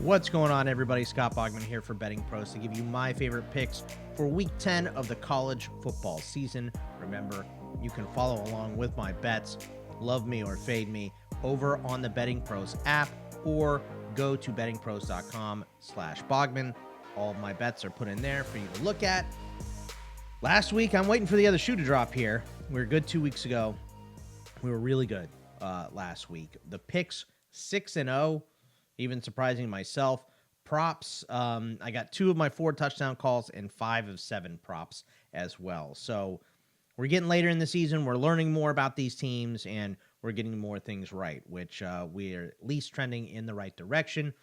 What's going on, everybody? Scott Bogman here for BettingPros to give you my favorite picks for Week 10 of the college football season. Remember, you can follow along with my bets, love me or fade me, over on the BettingPros app or go to bettingpros.com/Bogman. All of my bets are put in there for you to look at. Last week, I'm waiting for the other shoe to drop here. We were good 2 weeks ago. We were really good last week. The picks 6-0. Even surprising myself. Props, I got 2 of my 4 touchdown calls and 5 of 7 props as well. So we're getting later in the season. We're learning more about these teams, and we're getting more things right, which we're at least trending in the right direction.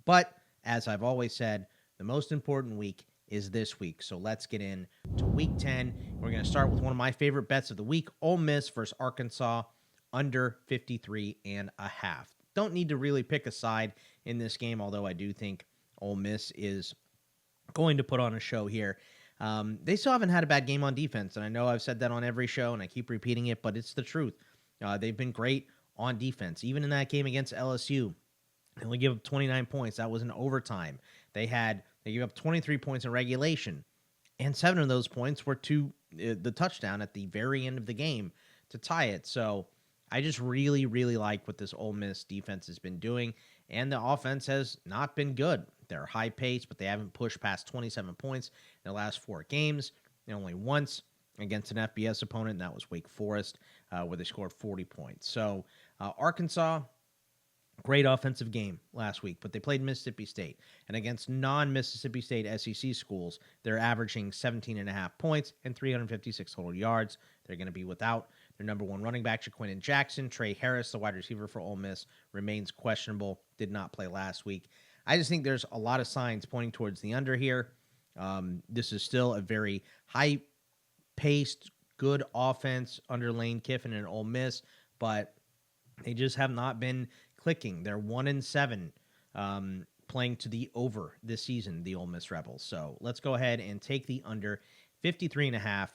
But as I've always said, the most important week is this week. So let's get in to Week 10. We're going to start with one of my favorite bets of the week, Ole Miss versus Arkansas, under 53.5. Don't need to really pick a side in this game, although I do think Ole Miss is going to put on a show here. They still haven't had a bad game on defense, and I know I've said that on every show, and I keep repeating it, but it's the truth. They've been great on defense. Even in that game against LSU, they only give up 29 points. That was in overtime. They gave up 23 points in regulation, and 7 of those points were to the touchdown at the very end of the game to tie it. So I just really, really like what this Ole Miss defense has been doing, and the offense has not been good. They're high pace, but they haven't pushed past 27 points in the last 4 games. And only once against an FBS opponent, and that was Wake Forest, where they scored 40 points. So Arkansas, great offensive game last week, but they played Mississippi State. And against non-Mississippi State SEC schools, they're averaging 17.5 points and 356 total yards. They're going to be without their number 1 running back, Jayden Jackson. Trey Harris, the wide receiver for Ole Miss, remains questionable, did not play last week. I just think there's a lot of signs pointing towards the under here. This is still a very high-paced, good offense under Lane Kiffin and Ole Miss, but they just have not been clicking. They're 1-7 playing to the over this season, the Ole Miss Rebels. So let's go ahead and take the under 53.5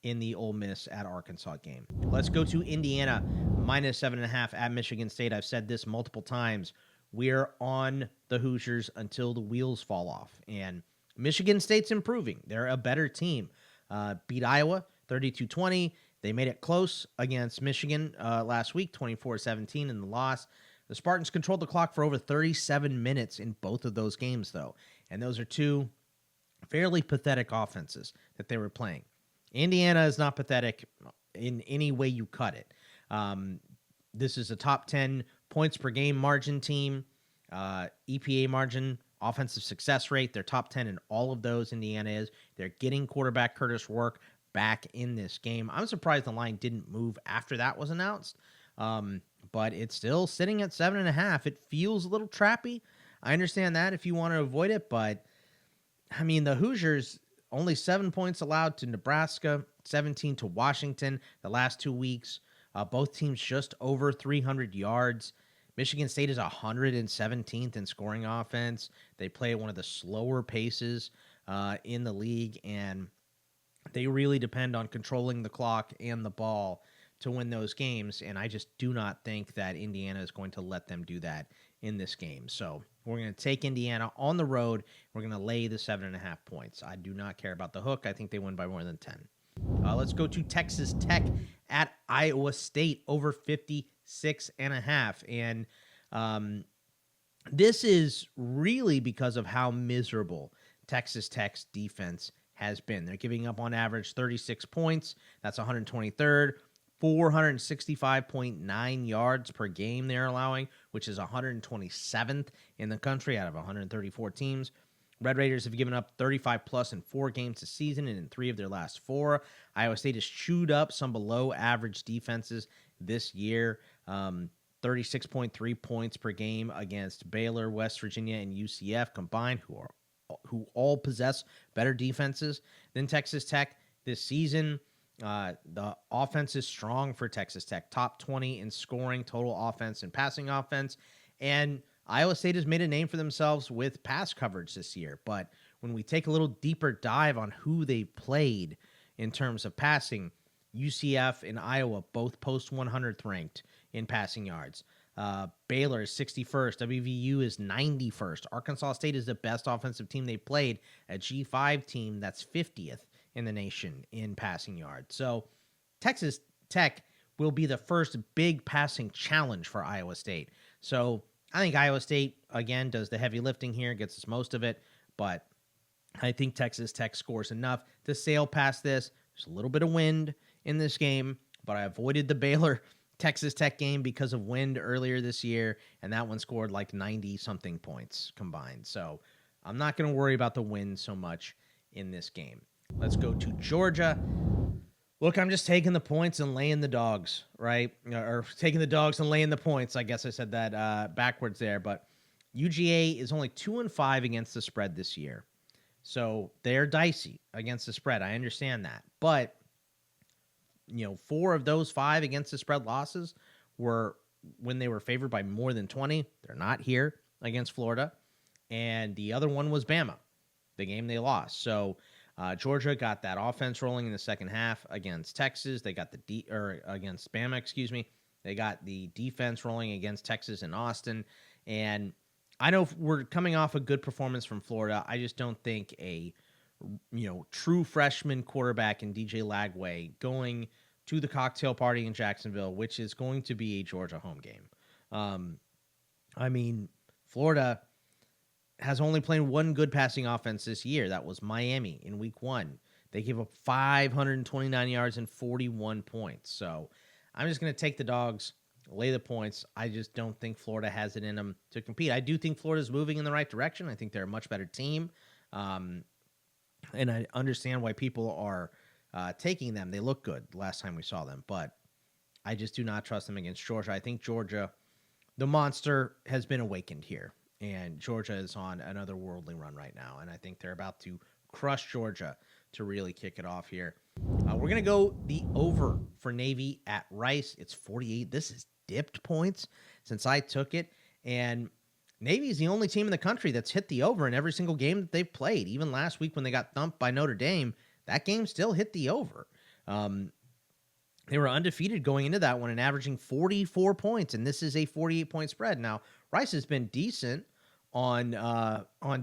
in the Ole Miss at Arkansas game. Let's go to Indiana, minus 7.5 at Michigan State. I've said this multiple times. We're on the Hoosiers until the wheels fall off. And Michigan State's improving. They're a better team. Beat Iowa 32-20. They made it close against Michigan last week, 24-17 in the loss. The Spartans controlled the clock for over 37 minutes in both of those games, though. And those are 2 fairly pathetic offenses that they were playing. Indiana is not pathetic in any way you cut it. This is a top 10 points per game margin team, EPA margin, offensive success rate. They're top 10 in all of those, Indiana is. They're getting quarterback Curtis Work back in this game. I'm surprised the line didn't move after that was announced, but it's still sitting at 7.5. It feels a little trappy. I understand that if you want to avoid it, but, I mean, the Hoosiers, only 7 points allowed to Nebraska, 17 to Washington the last 2 weeks. Both teams just over 300 yards. Michigan State is 117th in scoring offense. They play at one of the slower paces in the league, and they really depend on controlling the clock and the ball to win those games, and I just do not think that Indiana is going to let them do that in this game. So we're going to take Indiana on the road. We're going to lay the 7.5 points. I do not care about the hook. I think they win by more than 10. Let's go to Texas Tech at Iowa State, over 56.5. And this is really because of how miserable Texas Tech's defense has been. They're giving up on average 36 points. That's 123rd. 465.9 yards per game they're allowing, which is 127th in the country out of 134 teams. Red Raiders have given up 35-plus in 4 games this season and in 3 of their last 4. Iowa State has chewed up some below-average defenses this year. 36.3 points per game against Baylor, West Virginia, and UCF combined, who all possess better defenses than Texas Tech this season. The offense is strong for Texas Tech, top 20 in scoring, total offense, and passing offense. And Iowa State has made a name for themselves with pass coverage this year. But when we take a little deeper dive on who they played in terms of passing, UCF and Iowa both post 100th ranked in passing yards. Baylor is 61st. WVU is 91st. Arkansas State is the best offensive team they played, a G5 team that's 50th in the nation in passing yards. So Texas Tech will be the first big passing challenge for Iowa State. So I think Iowa State, again, does the heavy lifting here, gets us most of it, but I think Texas Tech scores enough to sail past this. There's a little bit of wind in this game, but I avoided the Baylor Texas Tech game because of wind earlier this year, and that one scored like 90-something points combined. So I'm not going to worry about the wind so much in this game. Let's go to Georgia. Look, I'm just taking the points and laying the dogs, right? Or taking the dogs and laying the points. I guess I said that backwards there, but UGA is only 2-5 against the spread this year. So they're dicey against the spread. I understand that. But, 4 of those 5 against the spread losses were when they were favored by more than 20. They're not here against Florida. And the other one was Bama, the game they lost. So Georgia got that offense rolling in the second half against Texas. They got against Bama, excuse me. They got the defense rolling against Texas and Austin. And I know we're coming off a good performance from Florida. I just don't think a true freshman quarterback in DJ Lagway going to the cocktail party in Jacksonville, which is going to be a Georgia home game. Florida has only played one good passing offense this year. That was Miami in week 1. They gave up 529 yards and 41 points. So I'm just going to take the dogs, lay the points. I just don't think Florida has it in them to compete. I do think Florida's moving in the right direction. I think they're a much better team. And I understand why people are taking them. They look good last time we saw them, but I just do not trust them against Georgia. I think Georgia, the monster, has been awakened here, and Georgia is on another worldly run right now, and I think they're about to crush Georgia to really kick it off here. We're going to go the over for Navy at Rice. It's 48. This is dipped points since I took it, and Navy is the only team in the country that's hit the over in every single game that they've played. Even last week when they got thumped by Notre Dame, that game still hit the over. They were undefeated going into that one and averaging 44 points, and this is a 48-point spread. Now, Rice has been decent on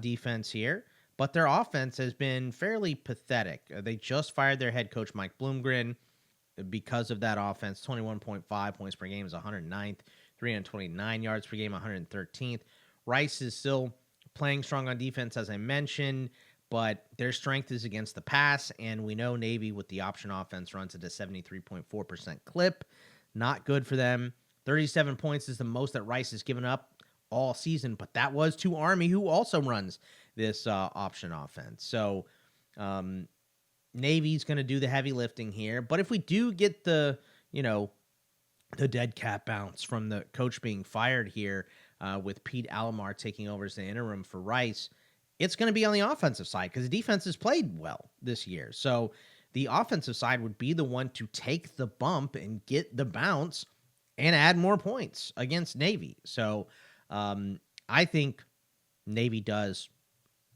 defense here, but their offense has been fairly pathetic. They just fired their head coach, Mike Bloomgren, because of that offense. 21.5 points per game is 109th, 329 yards per game, 113th. Rice is still playing strong on defense, as I mentioned, but their strength is against the pass, and we know Navy with the option offense runs at a 73.4% clip. Not good for them. 37 points is the most that Rice has given up all season, but that was to Army, who also runs this option offense. So Navy's going to do the heavy lifting here, but if we do get the dead cat bounce from the coach being fired here with Pete Alomar taking over as the interim for Rice, it's going to be on the offensive side because the defense has played well this year. So the offensive side would be the one to take the bump and get the bounce and add more points against Navy. So I think Navy does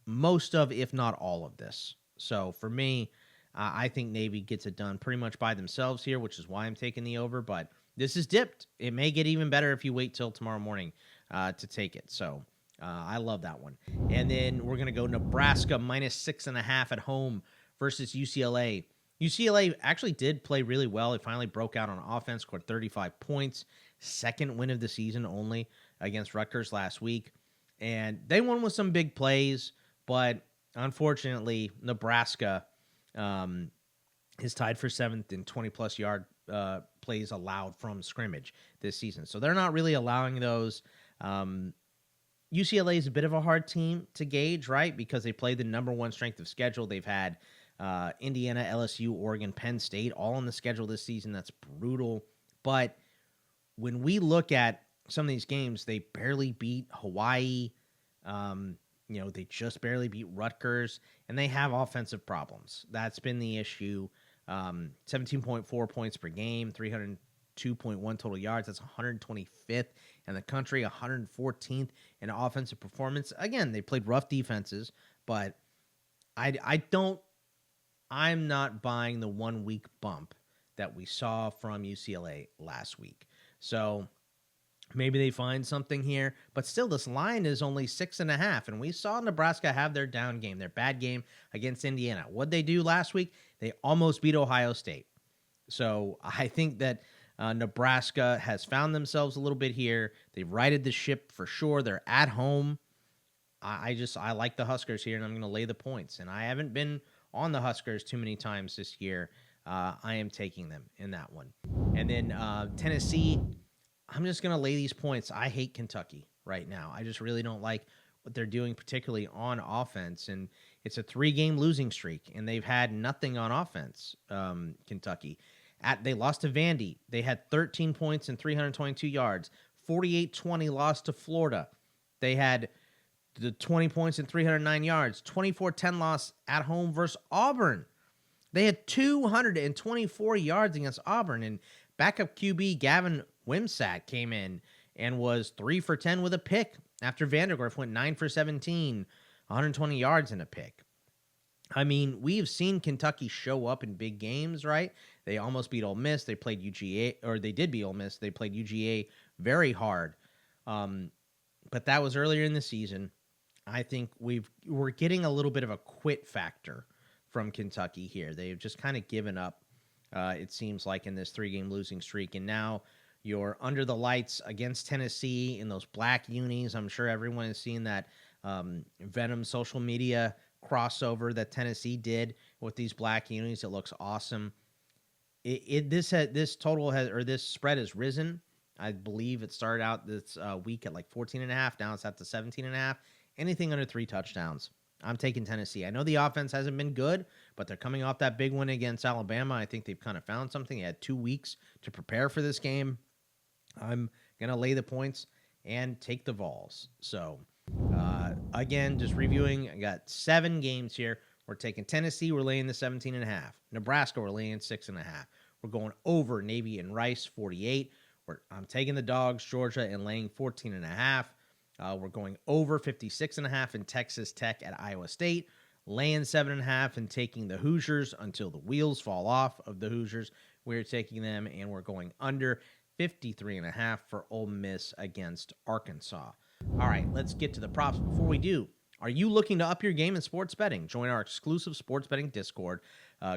most of, if not all of this. So for me, I think Navy gets it done pretty much by themselves here, which is why I'm taking the over. But this is dipped. It may get even better if you wait till tomorrow morning to take it. So I love that one. And then we're going to go Nebraska -6.5 at home versus UCLA. UCLA actually did play really well. It finally broke out on offense, scored 35 points. Second win of the season only against Rutgers last week. And they won with some big plays, but unfortunately, Nebraska is tied for 7th in 20-plus yard plays allowed from scrimmage this season. So they're not really allowing those. UCLA is a bit of a hard team to gauge, right? Because they play the number one strength of schedule. They've had Indiana, LSU, Oregon, Penn State all on the schedule this season. That's brutal. But when we look at some of these games, they barely beat Hawaii. They just barely beat Rutgers, and they have offensive problems. That's been the issue. 17.4 points per game, 302.1 total yards. That's 125th in the country, 114th in offensive performance. Again, they played rough defenses, but I'm not buying the 1 week bump that we saw from UCLA last week. So Maybe they find something here, but still, this line is only 6.5. And we saw Nebraska have their down game, their bad game against Indiana. What'd they do last week? They almost beat Ohio State. So I think that Nebraska has found themselves a little bit here. They've righted the ship for sure. They're at home. I like the Huskers here, and I'm going to lay the points. And I haven't been on the Huskers too many times this year. I am taking them in that one. And then Tennessee, I'm just going to lay these points. I hate Kentucky right now. I just really don't like what they're doing, particularly on offense. And it's a 3-game losing streak, and they've had nothing on offense, Kentucky. They lost to Vandy. They had 13 points and 322 yards. 48-20 loss to Florida. They had the 20 points and 309 yards. 24-10 loss at home versus Auburn. They had 224 yards against Auburn, and backup QB Gavin Wimsatt came in and was 3 for 10 with a pick after Vandergriff went 9 for 17, 120 yards and a pick. I mean, we've seen Kentucky show up in big games, right? They almost beat Ole Miss. They played UGA, or they did beat Ole Miss. They played UGA very hard. But that was earlier in the season. I think we're getting a little bit of a quit factor from Kentucky here. They've just kind of given up, it seems like, in this 3-game losing streak. And now you're under the lights against Tennessee in those black unis. I'm sure everyone has seen that Venom social media crossover that Tennessee did with these black unis. It looks awesome. This spread has risen. I believe it started out this week at like 14.5. Now it's at the 17.5. Anything under 3 touchdowns, I'm taking Tennessee. I know the offense hasn't been good, but they're coming off that big win against Alabama. I think they've kind of found something. They had 2 weeks to prepare for this game. I'm going to lay the points and take the Vols. So, again, just reviewing, I got 7 games here. We're taking Tennessee. We're laying the 17.5. Nebraska, we're laying 6.5. We're going over Navy and Rice, 48. I'm taking the Dogs, Georgia, and laying 14.5. We're going over 56.5 in Texas Tech at Iowa State, laying 7.5 and taking the Hoosiers until the wheels fall off of the Hoosiers. We're taking them, and we're going under 53.5 for Ole Miss against Arkansas. All right, let's get to the props. Before we do, are you looking to up your game in sports betting? Join our exclusive sports betting Discord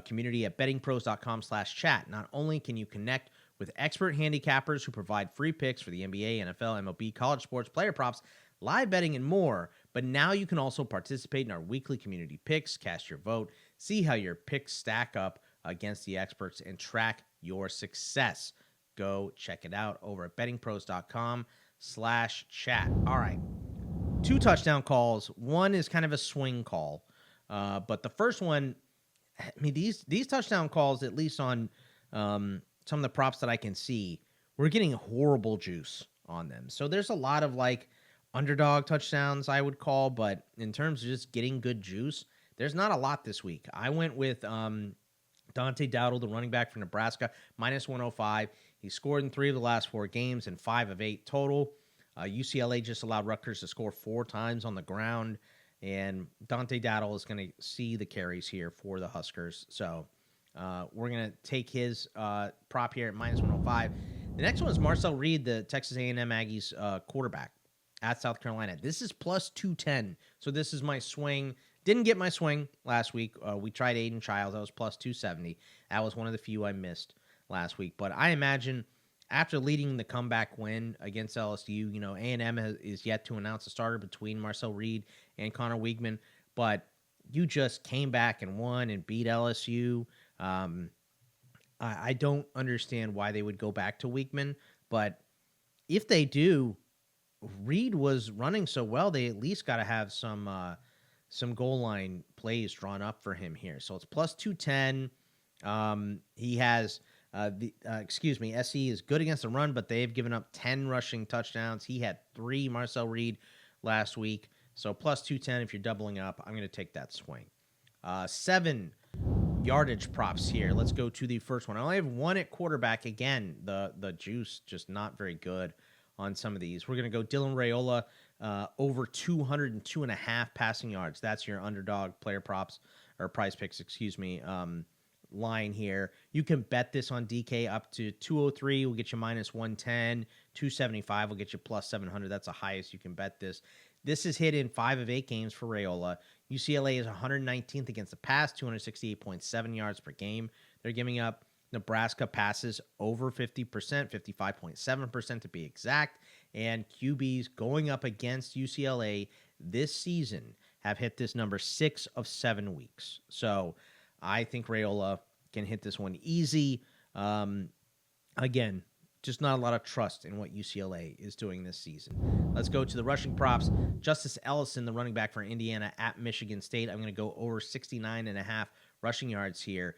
community at bettingpros.com/chat. Not only can you connect with expert handicappers who provide free picks for the NBA, NFL, MLB, college sports, player props, live betting, and more, but now you can also participate in our weekly community picks, cast your vote, see how your picks stack up against the experts, and track your success. Go check it out over at bettingpros.com/chat. All right. 2 touchdown calls. One is kind of a swing call. But the first one, I mean, these touchdown calls, at least on some of the props that I can see, we're getting horrible juice on them. So there's a lot of like underdog touchdowns I would call, but in terms of just getting good juice, there's not a lot this week. I went with Dante Dowdell, the running back from Nebraska, -105. He scored in 3 of the last 4 games and 5 of 8 total. UCLA just allowed Rutgers to score 4 times on the ground, and Dante Dowdell is going to see the carries here for the Huskers. So we're going to take his prop here at -105. The next one is Marcel Reed, the Texas A&M Aggies quarterback at South Carolina. This is +210, so this is my swing. Didn't get my swing last week. We tried Aiden Childs. That was +270. That was one of the few I missed last week. But I imagine after leading the comeback win against LSU, you know, A&M is yet to announce a starter between Marcel Reed and Connor Weigman. But you just came back and won and beat LSU. I don't understand why they would go back to Weigman. But if they do, Reed was running so well, they at least got to have some goal line plays drawn up for him here. So it's +210. He has SC is good against the run, but they've given up 10 rushing touchdowns. He had 3, Marcel Reed, last week. So +210 if you're doubling up. I'm going to take that swing. 7 yardage props here. Let's go to the first one. I only have 1 at quarterback. Again, the juice just not very good on some of these. We're going to go Dylan Raiola over 202.5 passing yards. That's your underdog player props or prize picks, excuse me. line here. You can bet this on DK up to 203 will get you minus 110, 275 will get you plus 700. That's the highest you can bet this. This is hit in 5 of 8 games for Raiola. UCLA is 119th against the pass, 268.7 yards per game. They're giving up. Nebraska passes over 50%, 55.7% to be exact. And QBs going up against UCLA this season have hit this number 6 of 7 weeks. So I think Raiola can hit this one easy. Again, just not a lot of trust in what UCLA is doing this season. Let's go to the rushing props. Justice Ellison, the running back for Indiana at Michigan State. I'm going to go over 69.5 rushing yards here.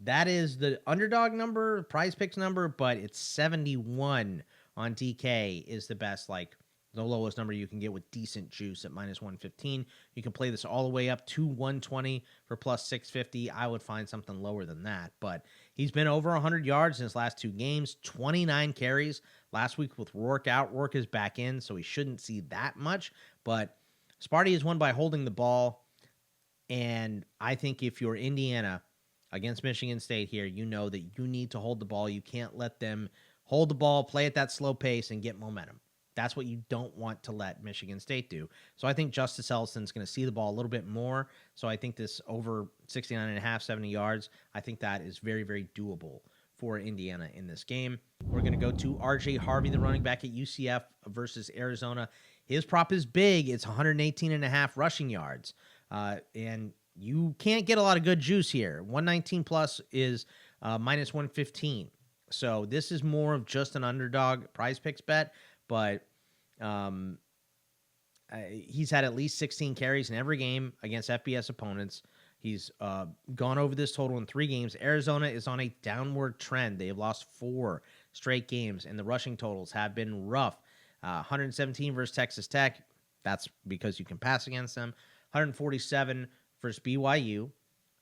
That is the underdog number, prize picks number, but it's 71 on DK is the best, like the lowest number you can get with decent juice at minus 115. You can play this all the way up to 120 for plus 650. I would find something lower than that, but he's been over 100 yards in his last 2 games, 29 carries last week with Rourke out. Rourke is back in, so he shouldn't see that much, but Sparty has won by holding the ball, and I think if you're Indiana against Michigan State here, you know that you need to hold the ball. You can't let them hold the ball, play at that slow pace, and get momentum. That's what you don't want to let Michigan State do. So I think Justice Ellison's going to see the ball a little bit more. So I think this over 69.5, 70 yards, I think that is very, very doable for Indiana in this game. We're going to go to RJ Harvey, the running back at UCF versus Arizona. His prop is big. It's 118.5 rushing yards. And you can't get a lot of good juice here. 119 plus is minus 115. So this is more of just an underdog prize picks bet, but he's had at least 16 carries in every game against FBS opponents. He's gone over this total in 3 games. Arizona is on a downward trend. They have lost 4 straight games, and the rushing totals have been rough. 117 versus Texas Tech. That's because you can pass against them. 147 versus BYU,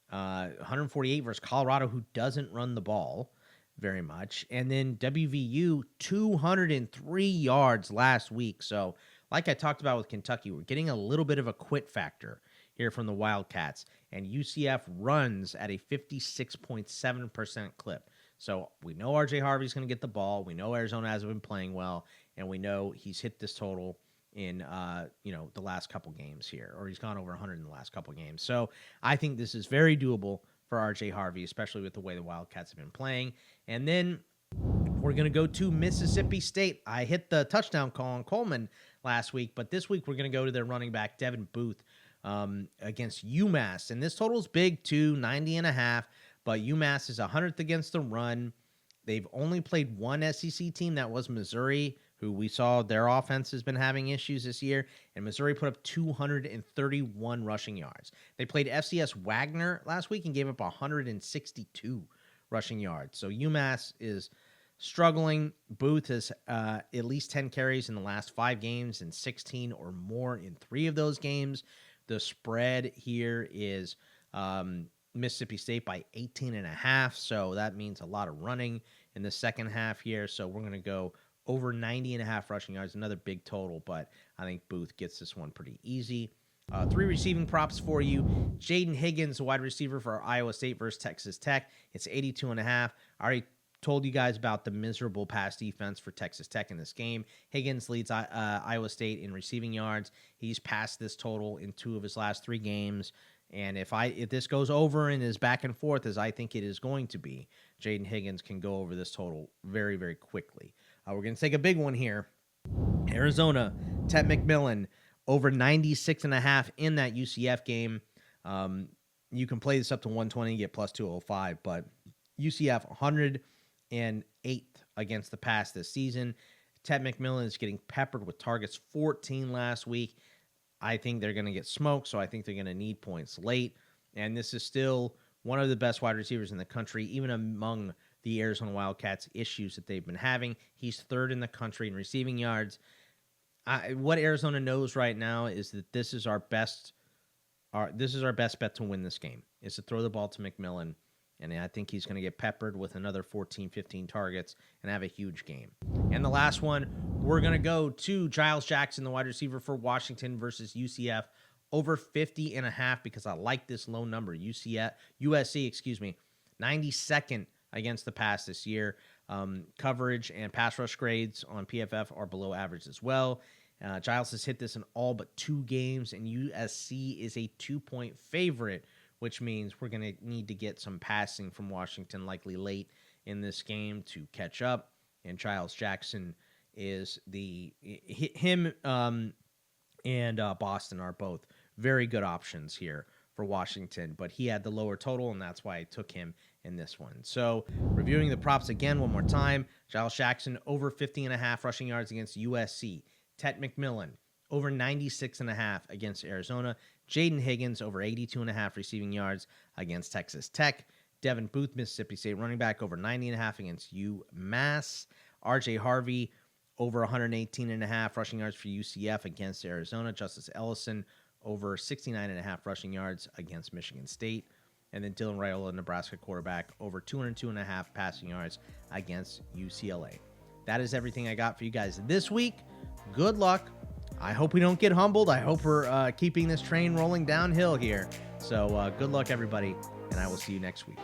148 versus Colorado, who doesn't run the ball very much. And then WVU, 203 yards last week. So like I talked about with Kentucky, we're getting a little bit of a quit factor here from the Wildcats. And UCF runs at a 56.7% clip. So we know RJ Harvey's going to get the ball. We know Arizona hasn't been playing well. And we know he's hit this total in the last couple games here, or he's gone over 100 in the last couple games. So I think this is very doable for RJ Harvey, especially with the way the Wildcats have been playing. And then we're going to go to Mississippi State. I hit the touchdown call on Coleman last week, but this week we're going to go to their running back, Davon Booth, against UMass. And this total is big too, 90.5, but UMass is 100th against the run. They've only played one SEC team, that was Missouri, who we saw their offense has been having issues this year, and Missouri put up 231 rushing yards. They played FCS Wagner last week and gave up 162 rushing yards. So UMass is struggling. Booth has at least 10 carries in the last 5 games and 16 or more in 3 of those games. The spread here is Mississippi State by 18.5, so that means a lot of running in the second half here. So we're going to go over 90.5 rushing yards, another big total, but I think Booth gets this one pretty easy. 3 receiving props for you. Jayden Higgins, a wide receiver for Iowa State versus Texas Tech. It's 82.5. I already told you guys about the miserable pass defense for Texas Tech in this game. Higgins leads Iowa State in receiving yards. He's passed this total in 2 of his last 3 games. And if this goes over and is back and forth, as I think it is going to be, Jayden Higgins can go over this total very, very quickly. We're going to take a big one here. Arizona, Tet McMillan, over 96.5 in that UCF game. You can play this up to 120 and get plus 205, but UCF 108th against the pass this season. Tet McMillan is getting peppered with targets, 14 last week. I think they're going to get smoked, so I think they're going to need points late. And this is still one of the best wide receivers in the country, even among the Arizona Wildcats issues that they've been having. He's 3rd in the country in receiving yards. What Arizona knows right now is that this is our best bet to win this game, is to throw the ball to McMillan. And I think he's going to get peppered with another 14, 15 targets and have a huge game. And the last one, we're going to go to Giles Jackson, the wide receiver for Washington versus UCF, over 50.5 because I like this low number. USC, 92nd against the pass this year. Coverage and pass rush grades on PFF are below average as well. Giles has hit this in all but 2 games, and USC is a 2-point favorite, which means we're going to need to get some passing from Washington likely late in this game to catch up. And Giles Jackson is him and Boston are both very good options here for Washington, but he had the lower total, and that's why I took him in this one. So reviewing the props again one more time, Giles Jackson over 50.5 rushing yards against USC. Tet McMillan over 96.5 against Arizona. Jayden Higgins over 82.5 receiving yards against Texas Tech. Davon Booth, Mississippi State running back, over 90.5 against UMass. RJ Harvey over 118.5 rushing yards for UCF against Arizona. Justice Ellison over 69.5 rushing yards against Michigan State. And then Dylan Raiola, Nebraska quarterback, over 202.5 passing yards against UCLA. That is everything I got for you guys this week. Good luck. I hope we don't get humbled. I hope we're keeping this train rolling downhill here. So good luck, everybody, and I will see you next week.